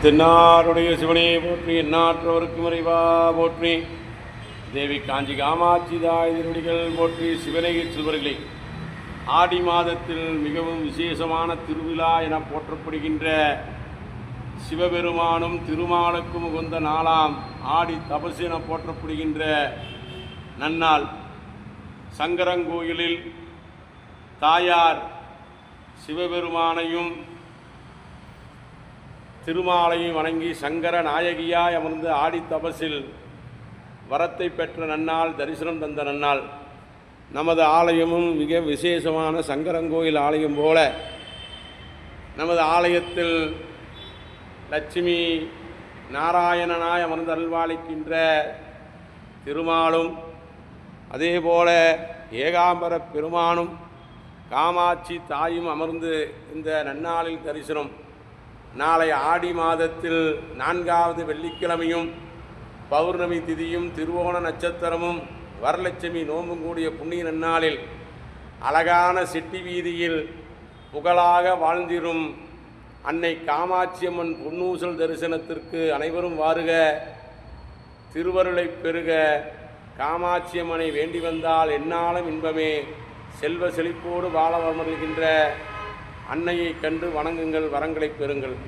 தென்னாருடைய சிவனையை போற்றி எந்நாற்றவருக்கும் இறைவா போற்றி. தேவி காஞ்சி காமாட்சி தாய் திருவடிகள் போற்றி. சிவனைய செல்வர்களே, ஆடி மாதத்தில் மிகவும் விசேஷமான திருவிழா என போற்றப்படுகின்ற சிவபெருமானும் திருமாலுக்கும் உகந்த நாளாம் ஆடி தபசு என போற்றப்படுகின்ற நன்னாள். சங்கரங்கோயிலில் தாயார் சிவபெருமானையும் திருமாலையும் வணங்கி சங்கர நாயகியாய் அமர்ந்து ஆடி தபசில் வரத்தை பெற்ற நன்னாள், தரிசனம் தந்த நன்னாள். நமது ஆலயமும் மிக விசேஷமான சங்கரங்கோயில் ஆலயம் போல நமது ஆலயத்தில் லட்சுமி நாராயணனாய் அமர்ந்து அருள்வாளிக்கின்ற திருமாலும், அதேபோல ஏகாம்பர பெருமானும் காமாட்சி தாயும் அமர்ந்து இந்த நன்னாளில் தரிசனம். நாளை ஆடி மாதத்தில் 4வது வெள்ளிக்கிழமையும் பௌர்ணமி திதியும் திருவோண நட்சத்திரமும் வரலட்சுமி நோம்பும் கூடிய புண்ணிய நன்னாளில் அழகான செட்டி வீதியில் புகழாக வாழ்ந்திரும் அன்னை காமாட்சியம்மன் பொன்னூசல் தரிசனத்திற்கு அனைவரும் வாருக, திருவருளை பெறுக. காமாட்சியம்மனை வேண்டி வந்தால் எந்நாளும் இன்பமே. செல்வ செழிப்போடு வாழ அமர்கின்ற அன்னையை கண்டு வணங்குங்கள், வரங்களை பெறுங்கள்.